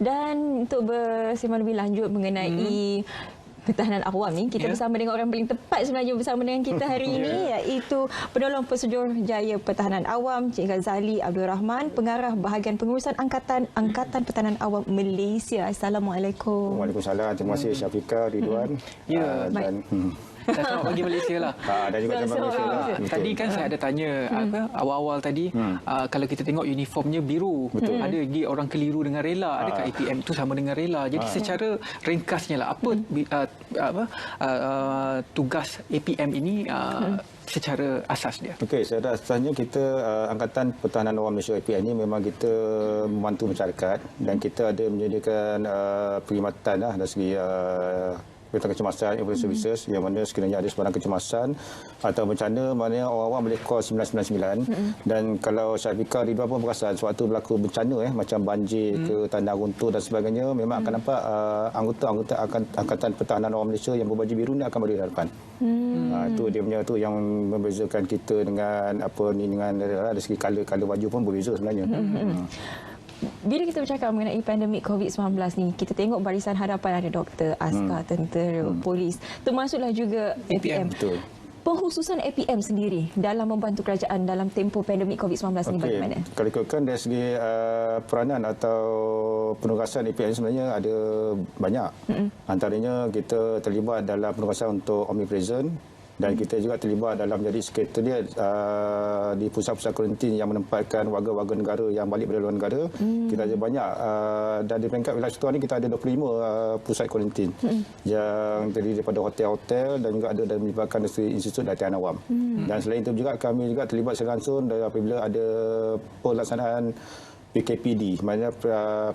Dan untuk bersembang lebih lanjut mengenai pertahanan awam ni, kita bersama dengan orang paling tepat sebenarnya bersama dengan kita hari ini, iaitu Penolong Prosedur Jaya Pertahanan Awam Cik Ghazali Abdul Rahman, Pengarah Bahagian Pengurusan Angkatan Pertahanan Awam Malaysia. Assalamualaikum. Waalaikumsalam. Terima kasih Syafiqah, Ridwan. Ya, dan selamat pagi Malaysia lah. dan juga selamat Malaysia lah. Tadi kan saya ada tanya awal-awal tadi, kalau kita tengok uniformnya biru, ada lagi orang keliru dengan rela. Adakah APM itu sama dengan rela? Jadi secara ringkasnya lah, apa tugas APM ini secara asas dia? Okey, secara asasnya kita Angkatan Pertahanan Awam Malaysia APM ini memang kita membantu masyarakat dan kita ada menyediakan perkhidmatan lah dari segi perkhidmatan kecemasan, emergency services, yang mana sekiranya ada sebarang kecemasan atau bencana, maknanya orang awam boleh call 999. Dan kalau Syafiqah Ridwan pun perasan, sewaktu berlaku bencana macam banjir ke tanah runtuh dan sebagainya, memang akan nampak anggota-anggota Angkatan Pertahanan Awam Malaysia yang berbaju biru ni akan berdiri di hadapan. Itu dia punya tu yang membezakan kita dengan dengan dari segi color baju pun berbeza sebenarnya. Bila kita bercakap mengenai pandemik COVID-19 ni, kita tengok barisan hadapan ada doktor, askar, tentera, polis, termasuklah juga APM. Betul. Pengkhususan APM sendiri dalam membantu kerajaan dalam tempoh pandemik COVID-19 ni bagaimana? Kalau ikutkan dari segi peranan atau penugasan APM sebenarnya ada banyak. Antaranya kita terlibat dalam penugasan untuk omnipresent, dan kita juga terlibat dalam jadi sekretariat di pusat-pusat kuarantin yang menempatkan warga-warga negara yang balik dari luar negara. Kita ada banyak dan di peringkat wilayah Ketua ni kita ada 25 pusat kuarantin yang terdiri daripada hotel-hotel dan juga ada dan melibatkan Institut Latihan Awam. Dan selain itu juga kami juga terlibat secara langsung apabila ada pelaksanaan PKPD, maknanya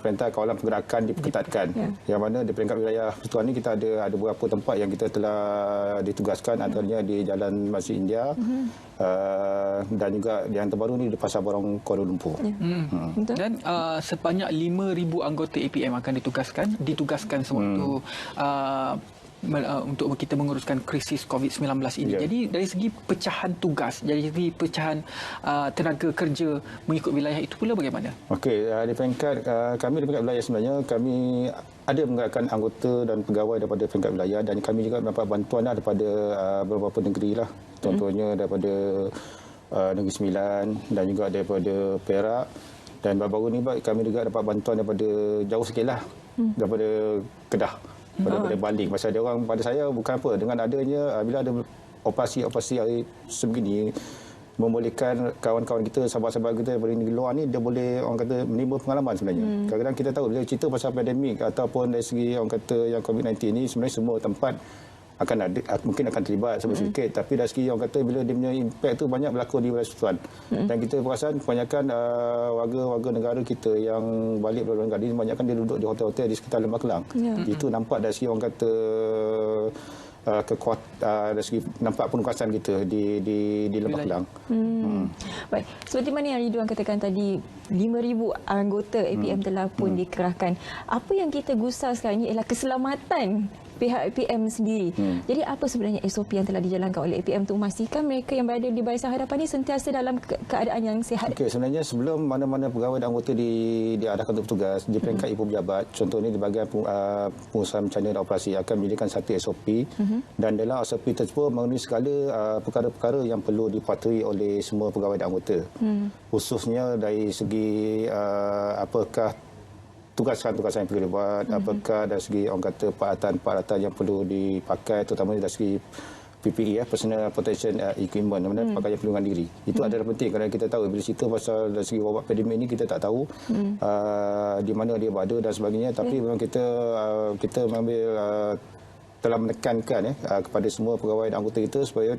Perintah Kawalan Pergerakan diperketatkan. Yang mana di peringkat wilayah Persekutuan ini kita ada beberapa tempat yang kita telah ditugaskan, antaranya di Jalan Masjid India dan juga yang terbaru ni di Pasar Borong Kuala Lumpur. Dan sebanyak 5,000 anggota APM akan ditugaskan sewaktu untuk kita menguruskan krisis COVID-19 ini. Jadi dari segi pecahan tugas, dari segi pecahan tenaga kerja mengikut wilayah itu pula bagaimana? Okey, di peringkat kami di peringkat wilayah sebenarnya kami ada menggerakkan anggota dan pegawai daripada peringkat wilayah dan kami juga mendapat bantuan daripada beberapa negeri lah. Contohnya daripada Negeri Sembilan dan juga daripada Perak, dan baru-baru ni kami juga dapat bantuan daripada jauh sikit lah, daripada Kedah, daripada Baling. Pasal dia orang pada saya bukan apa, dengan adanya bila ada operasi hari sebegini membolehkan kawan-kawan kita, sahabat-sahabat kita daripada negeri luar ni dia boleh orang kata menimba pengalaman sebenarnya. Kadang-kadang kita tahu bila cerita pasal pandemik ataupun dari segi orang kata yang COVID-19 ni, sebenarnya semua tempat akan ada, mungkin akan terlibat sedikit, tapi dari segi orang kata bila dia punya impact tu banyak berlaku di wilayah Persekutuan. Dan kita perasan kebanyakan warga-warga negara kita yang balik dari luar negara ni kebanyakan dia duduk di hotel-hotel di sekitar Lembah Kelang. Itu nampak dari segi orang kata dari segi nampak penugasan kita di Lembah Kelang. Baik, seperti mana yang Ridwan katakan tadi, 5,000 anggota APM telah pun dikerahkan. Apa yang kita gusar sekarang ini ialah keselamatan pihak APM sendiri. Jadi apa sebenarnya SOP yang telah dijalankan oleh APM untuk memastikan mereka yang berada di barisan hadapan ini sentiasa dalam keadaan yang sihat? Okey, sebenarnya sebelum mana-mana pegawai dan anggota diarahkan untuk bertugas di peringkat ibu pejabat, contohnya di bahagian pengurusan bencana dan operasi akan menyediakan satu SOP dan dalam SOP tersebut mengenai segala perkara-perkara yang perlu dipatuhi oleh semua pegawai dan anggota. Khususnya dari segi apakah tugasan-tugasan yang perlu dibuat, apakah dari segi orang kata peralatan-peralatan yang perlu dipakai, terutama dari segi PPE, Personal Protection Equipment, pakaian perlindungan diri. Itu adalah penting kerana kita tahu bila cerita pasal dari segi wabak pandemik ini kita tak tahu di mana dia berada dan sebagainya, tapi memang kita mengambil telah menekankan kepada semua pegawai dan anggota kita supaya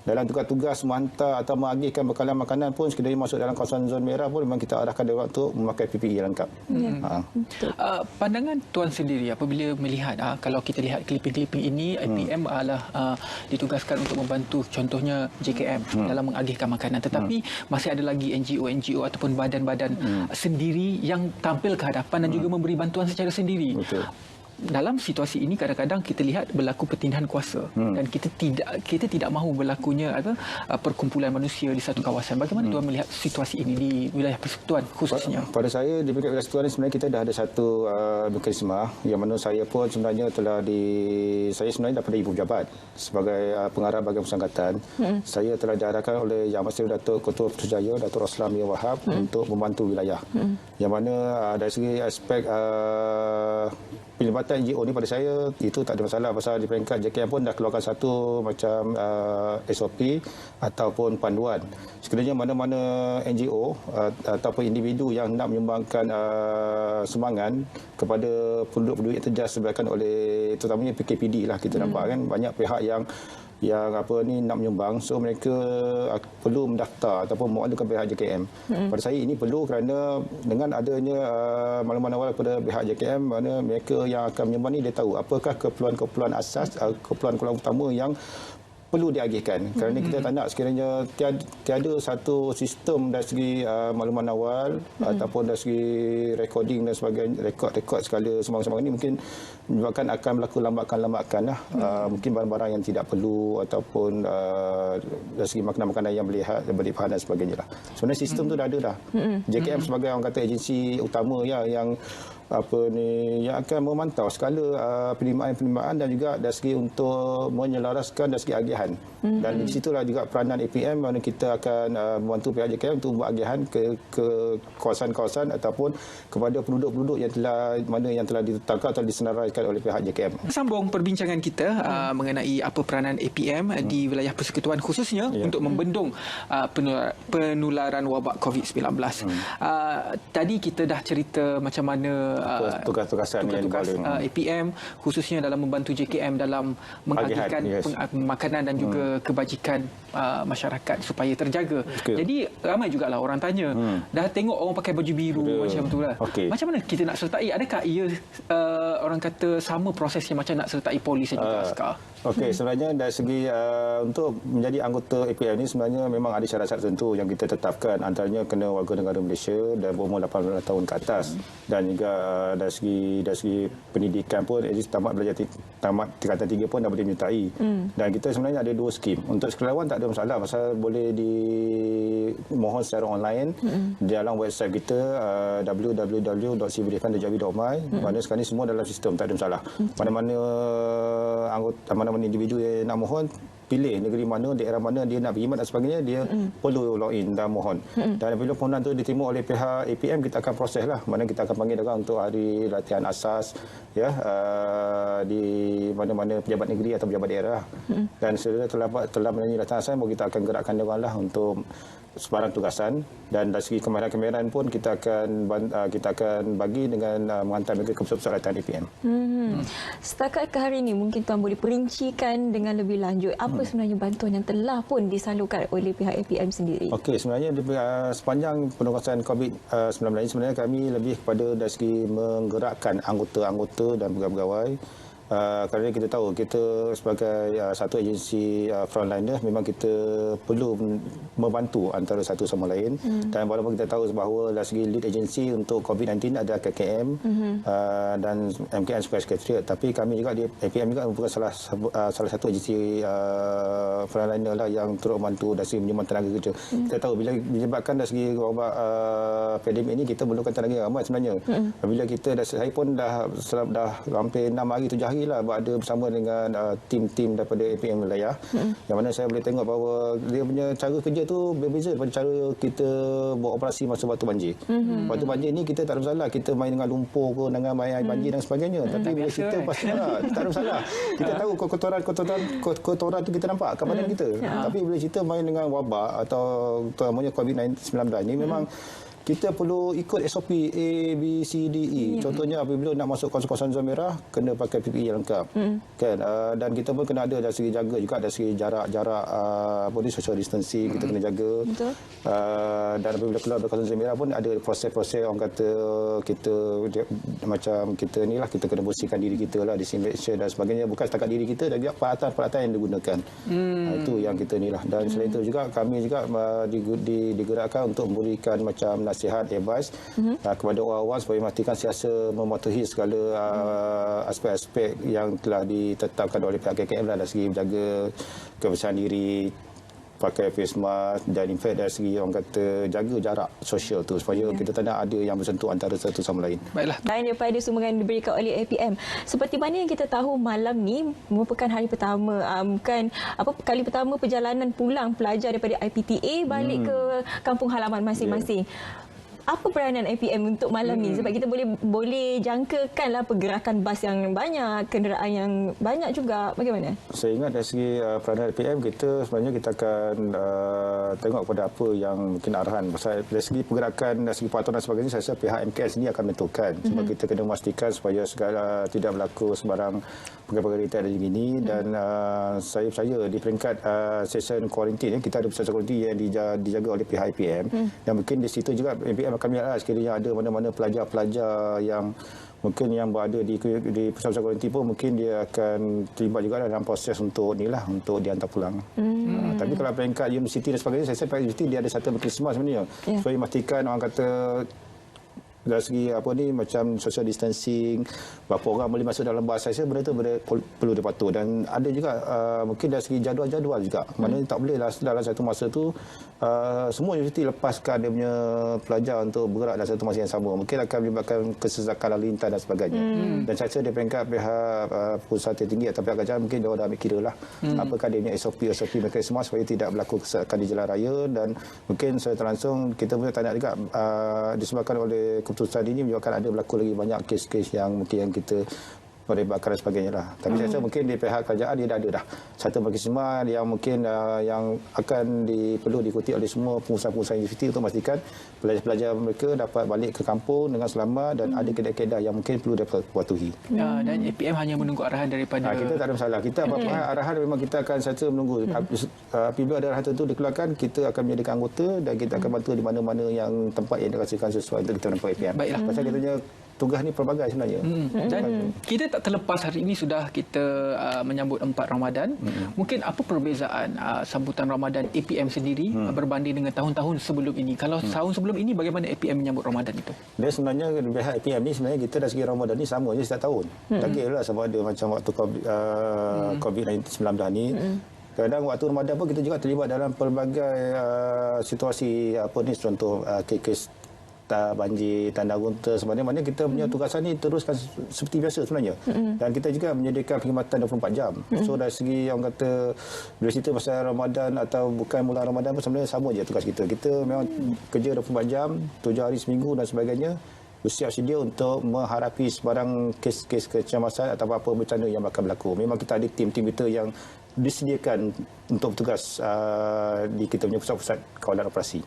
dalam tugas-tugas menghantar atau mengagihkan bekalan makanan pun sekiranya masuk dalam kawasan zon merah pun memang kita arahkan dia untuk memakai PPE lengkap. Pandangan Tuan sendiri apabila melihat kalau kita lihat kliping-kliping ini, APM adalah ditugaskan untuk membantu contohnya JKM dalam mengagihkan makanan, tetapi masih ada lagi NGO ataupun badan-badan sendiri yang tampil ke hadapan dan juga memberi bantuan secara sendiri. dalam situasi ini kadang-kadang kita lihat berlaku pertindahan kuasa dan kita tidak mahu berlakunya perkumpulan manusia di satu kawasan. Bagaimana tuan melihat situasi ini di wilayah persekutuan khususnya? Pada saya di peringkat wilayah persekutuan ni sebenarnya kita dah ada satu mekanisme yang mana saya pun sebenarnya saya sebenarnya daripada Ibu Pejabat sebagai pengarah bahagian Persangkatan. Saya telah diarahkan oleh Yang Masyarakat Datuk Ketua Putrajaya Datuk Roslan Mia Wahab untuk membantu wilayah. Yang mana dari segi aspek pelibatan NGO ni pada saya itu tak ada masalah, pasal di peringkat JKM pun dah keluarkan satu macam SOP ataupun panduan. Sekiranya mana-mana NGO ataupun individu yang nak menyumbangkan sumbangan kepada penduduk-penduduk yang terjejas disebabkan oleh terutamanya PKPD lah, kita nampak kan banyak pihak yang nak menyumbang, so mereka perlu mendaftar ataupun mengadukan pihak JKM. Pada saya ini perlu kerana dengan adanya makluman awal kepada pihak JKM, mana mereka yang akan menyumbang ni dia tahu apakah keperluan-keperluan asas, keperluan-keperluan utama yang perlu diagihkan, kerana kita tak nak sekiranya tiada satu sistem dari segi makluman awal ataupun dari segi recording dan sebagainya, rekod segala sumbangan-sumbangan ini mungkin menyebabkan akan berlaku lambakan lah. Mungkin barang-barang yang tidak perlu ataupun dari segi makanan-makanan yang berlebihan dan sebagainya lah. Sebenarnya sistem tu dah ada dah. JKM sebagai orang kata agensi utama yang yang akan memantau segala penerimaan dan juga dari segi untuk menyelaraskan dari segi agihan. Dan di situlah juga peranan APM, mana kita akan membantu pihak JKM untuk membuat agihan ke kawasan-kawasan ataupun kepada penduduk-penduduk yang telah ditangkap atau disenaraikan oleh pihak JKM. Sambung perbincangan kita mengenai apa peranan APM di wilayah persekutuan khususnya untuk membendung penularan wabak COVID-19. Tadi kita dah cerita macam mana tugas-tugasan yang dibaling APM khususnya dalam membantu JKM dalam mengagihkan makanan dan juga kebajikan masyarakat supaya terjaga. Jadi ramai jugalah orang tanya, dah tengok orang pakai baju biru macam tu lah. Macam mana kita nak sertai? Adakah ia orang kata sama prosesnya macam nak sertai polis dan juga askar? Sebenarnya dari segi untuk menjadi anggota APM ni sebenarnya memang ada syarat-syarat tertentu yang kita tetapkan, antaranya kena warga negara Malaysia dan berumur 18 tahun ke atas, dan juga dari segi pendidikan pun tamat tingkatan 3 pun dah boleh menyertai. Dan kita sebenarnya ada 2 skim. Untuk sukarelawan tak ada masalah, pasal boleh dimohon secara online di dalam website kita www.civildefence.gov.my. Mana sekarang ni semua dalam sistem, tak ada masalah. Mana-mana anggota, mana-mana individu yang nak mohon, pilih negeri mana, daerah mana dia nak berkhidmat dan sebagainya, dia perlu login dan mohon. Dan apabila permohonan itu diterima oleh pihak APM, kita akan proses lah. Mana kita akan panggil orang untuk hari latihan asas di mana-mana pejabat negeri atau pejabat daerah. Dan setelah melalui latihan asas, kita akan gerakkan orang lah untuk sebarang tugasan, dan dari segi kemahiran-kemahiran pun kita akan bagi dengan menghantar mereka ke pusat-pusat latihan APM. Setakat ke hari ini mungkin tuan boleh perincikan dengan lebih lanjut apa sebenarnya bantuan yang telah pun disalurkan oleh pihak APM sendiri? Sebenarnya sepanjang penugasan COVID-19 ini sebenarnya kami lebih kepada dari segi menggerakkan anggota-anggota dan pegawai-pegawai. Kerana kita tahu kita sebagai satu agensi frontliner, memang kita perlu membantu antara satu sama lain. Dan walaupun kita tahu bahawa dari segi lead agensi untuk COVID-19 ada KKM dan MKM sebagai sekretariat, tapi kami juga di APM juga merupakan salah satu agensi frontliner lah yang turut membantu dari segi menyumbang tenaga kerja. Kita tahu bila disebabkan dari segi wabak pandemik ini, kita memerlukan tenaga ramai sebenarnya. Bila saya pun dah hampir 6 hari 7 hari lah berada bersama dengan tim-tim daripada APM wilayah, yang mana saya boleh tengok bahawa dia punya cara kerja tu berbeza daripada cara kita buat operasi masa waktu banjir. Waktu banjir ni kita tak ada masalah, kita main dengan lumpur ke, dengan main air banjir dan sebagainya. Tapi bila kita pasti tak ada masalah. Kita tahu kotoran tu kita nampak kat badan kita. Tapi bila kita main dengan wabak atau namanya COVID-19 ni, memang kita perlu ikut SOP A, B, C, D, E. Contohnya apabila nak masuk kawasan-kawasan zon merah, kena pakai PPE yang lengkap. Kan? Dan kita pun kena ada dari segi jaga juga, dari segi jarak social distancing, kita kena jaga. Dan apabila keluar dari kawasan zon merah pun ada proses-proses, orang kata kita macam kita ni lah, kita kena bersihkan diri kita lah, disinfection dan sebagainya. Bukan setakat diri kita, dan juga peralatan-peralatan yang digunakan. Itu yang kita ni lah. Dan selain itu juga kami juga digerakkan untuk memberikan macam nasihat nasihat, advice kepada orang-orang supaya memastikan sentiasa mematuhi segala aspek-aspek yang telah ditetapkan oleh pihak KKM dari segi menjaga kebersihan diri, pakai face mask, dan in fact dari segi orang kata jaga jarak sosial tu supaya kita tak nak ada yang bersentuh antara satu sama lain. Baiklah. Lain daripada sumbangan diberikan oleh APM. Seperti mana yang kita tahu malam ni merupakan hari pertama, kali pertama perjalanan pulang pelajar daripada IPTA balik ke kampung halaman masing-masing. Apa peranan APM untuk malam ni? Sebab kita boleh jangkakanlah pergerakan bas yang banyak, kenderaan yang banyak juga. Bagaimana? Saya ingat dari segi peranan APM, kita sebenarnya kita akan tengok kepada apa yang mungkin arahan. Pasal dari segi pergerakan, dari segi patuan dan sebagainya, saya rasa pihak MKS ini akan menentukan. Sebab kita kena memastikan supaya segala tidak berlaku sembarang perkara-perkara yang ini. Dan saya percaya di peringkat session kuarantin, kita ada session kuarantin yang dijaga oleh pihak APM. Dan mungkin di situ juga APM akan melihat sekiranya ada mana-mana pelajar-pelajar yang mungkin yang berada di pusat-pusat kuarantin pun mungkin dia akan terlibat juga dalam proses untuk untuk dihantar pulang. Tapi kalau peringkat universiti dan sebagainya, saya rasa peringkat universiti dia ada satu mekanisme sebenarnya. Supaya memastikan orang kata dari segi macam social distancing, berapa orang boleh masuk dalam bas, saya benda tu perlu dipatuh. Dan ada juga mungkin dari segi jadual-jadual juga. Maknanya tak boleh dalam satu masa tu semua universiti lepaskan dia punya pelajar untuk bergerak dalam satu masa yang sama. Mungkin akan melibatkan kesesakan lalu lintas dan sebagainya. Dan saya rasa di peringkat pihak pusat tertinggi atau pihak kerajaan mungkin dia dah ambil kira lah apakah dia punya SOP mereka semua supaya tidak berlaku kesesakan di jalan raya. Dan mungkin secara langsung kita punya tak nak juga disebabkan oleh keputusan ini menyebabkan ada berlaku lagi banyak kes-kes yang mungkin yang kita melibatkan dan sebagainya lah. Tapi saya rasa mungkin di pihak kerajaan dia dah ada satu mekanisme yang mungkin yang akan perlu diikuti oleh semua pengusaha-pengusaha universiti untuk memastikan pelajar-pelajar mereka dapat balik ke kampung dengan selamat dan ada kaedah-kaedah yang mungkin perlu dipatuhi. Dan APM hanya menunggu arahan daripada... Kita tak ada masalah. Kita apa-apa arahan memang kita akan saja menunggu. Apabila ada arahan tertentu dikeluarkan, kita akan menyediakan anggota dan kita akan bantu di mana-mana yang tempat yang dirasakan sesuai untuk kita nampak APM. Baiklah. Pasal kita punya tugas ni pelbagai sebenarnya. Dan kita tak terlepas hari ini sudah kita menyambut 4 Ramadan. Mungkin apa perbezaan sambutan Ramadan APM sendiri berbanding dengan tahun-tahun sebelum ini? Kalau tahun sebelum ini bagaimana APM menyambut Ramadan itu? Dia sebenarnya pihak APM ni sebenarnya kita dari segi Ramadan ni sama je setiap tahun. Daginglah sama ada macam waktu COVID-19 ni. Kadang waktu Ramadan pun kita juga terlibat dalam pelbagai situasi contoh kes banjir, tanda gunta sebenarnya kita punya tugasan ni teruskan seperti biasa sebenarnya. Dan kita juga menyediakan perkhidmatan 24 jam. So dari segi orang kata bila cerita pasal Ramadan atau bukan mula Ramadan pun sebenarnya sama je tugas kita. Kita memang kerja 24 jam, 7 hari seminggu dan sebagainya. Bersiap sedia untuk menghadapi sebarang kes-kes kecemasan atau apa-apa bencana yang akan berlaku. Memang kita ada tim-tim kita yang disediakan untuk bertugas di kita punya pusat-pusat kawalan operasi.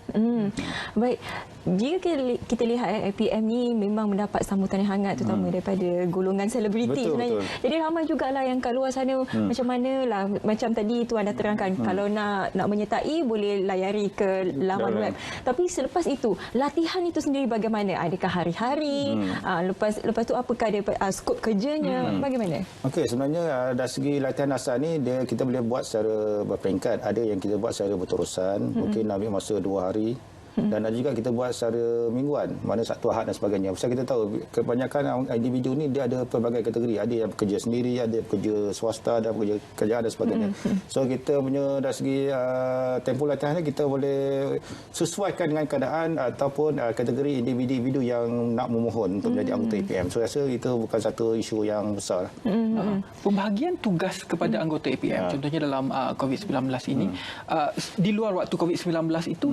Baik, jika kita lihat APM ni memang mendapat sambutan yang hangat terutama daripada golongan selebriti sebenarnya. Betul. Jadi ramai jugalah yang kat luar sana macam manalah, macam tadi Tuan dah terangkan kalau nak menyertai boleh layari ke laman web. Tapi selepas itu latihan itu sendiri bagaimana? Adakah hari-hari? Lepas tu apakah dia skop kerjanya? Bagaimana? Okey, sebenarnya dari segi latihan asal ni kita boleh buat secara berperingkat. Ada yang kita buat secara berterusan, mungkin ambil masa 2 hari. Dan ada juga kita buat secara mingguan, mana Sabtu Ahad dan sebagainya. Pasal kita tahu kebanyakan individu ni dia ada pelbagai kategori. Ada yang bekerja sendiri, ada bekerja swasta, ada bekerja kerajaan dan sebagainya. So kita punya dari segi tempoh latihan ni kita boleh sesuaikan dengan keadaan ataupun kategori individu yang nak memohon untuk menjadi anggota APM. So rasa itu bukan satu isu yang besar. Pembahagian tugas kepada anggota APM, contohnya dalam COVID-19 ini, di luar waktu COVID-19 itu,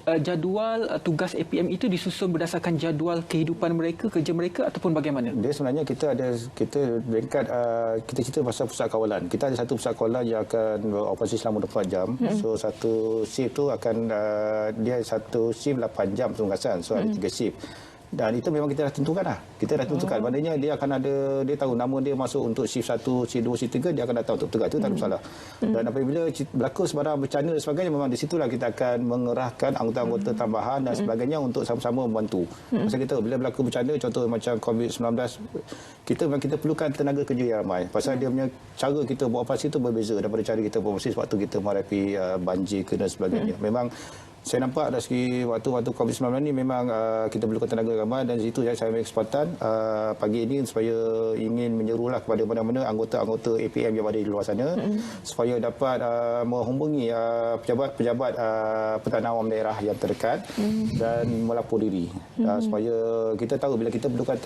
jadual tugas APM itu disusun berdasarkan jadual kehidupan mereka, kerja mereka ataupun bagaimana? Dia sebenarnya kita beringkat kita cerita pasal pusat kawalan. Kita ada satu pusat kawalan yang akan beroperasi selama 24 jam. So satu shift tu akan dia satu shift 8 jam tugasan. So ada 3 shift. Dan itu memang kita dah tentukan lah. Kita dah tentukan. Maknanya dia akan ada, dia tahu nama dia masuk untuk shift 1, shift 2, shift 3, dia akan datang untuk tugas. Itu tak ada masalah. Dan apabila berlaku sebarang bencana dan sebagainya, memang di situlah kita akan mengerahkan anggota-anggota tambahan dan sebagainya untuk sama-sama membantu. Pasal kita bila berlaku bencana, contoh macam COVID-19, kita perlukan tenaga kerja yang ramai. Pasal dia punya cara kita buat operasi itu berbeza daripada cara kita beroperasi waktu kita menghadapi banjir dan sebagainya. Memang saya nampak dari segi waktu-waktu COVID-19 ni memang kita perlukan tenaga ramai, dan di situ saya ambil kesempatan pagi ini supaya ingin menyerulah kepada mana-mana anggota-anggota APM yang ada di luar sana supaya dapat menghubungi pejabat-pejabat Pertahanan Awam daerah yang terdekat dan melapor diri supaya kita tahu bila kita perlukan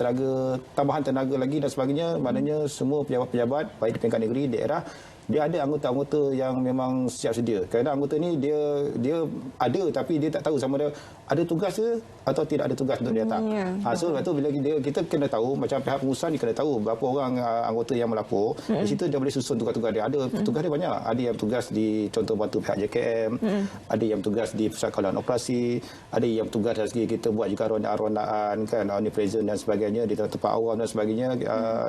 tambahan tenaga lagi dan sebagainya, maknanya semua pejabat-pejabat baik di peringkat negeri, daerah, dia ada anggota-anggota yang memang siap sedia. Kerana anggota ni dia ada tapi dia tak tahu sama ada tugas ke atau tidak ada tugas untuk dia datang. So lepas tu bila kita kena tahu, macam pihak pengurusan ni kena tahu berapa orang anggota yang melapor. Di situ dia boleh susun tugas-tugas dia. Ada tugas dia banyak. Ada yang tugas di contoh bantu pihak JKM, ada yang tugas di pusat kawalan operasi, ada yang tugas dari segi kita buat juga rondaan kan, omnipresent dan sebagainya di tempat awam dan sebagainya.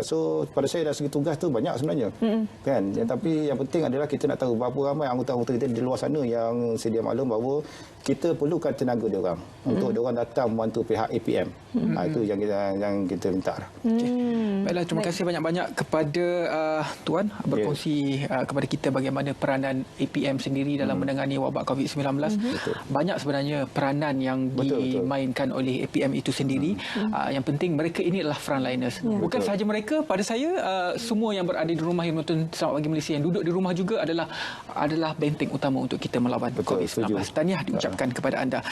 So pada saya dari segi tugas tu banyak sebenarnya. Kan? Tapi yang penting adalah kita nak tahu berapa ramai anggota-anggota kita di luar sana yang sedia maklum bahawa kita perlukan tenaga dia orang untuk dia orang datang membantu pihak APM. Itu yang kita minta. Baiklah, terima kasih banyak-banyak kepada Tuan berkongsi kepada kita bagaimana peranan APM sendiri dalam menangani wabak COVID-19. Banyak sebenarnya peranan yang dimainkan oleh APM itu sendiri. Yang penting mereka ini adalah frontliners. Bukan sahaja mereka, pada saya semua yang berada di rumah yang menonton Selamat Pagi Malaysia yang duduk di rumah juga adalah benteng utama untuk kita melawan COVID-19. Tahniah diucapkan kepada anda.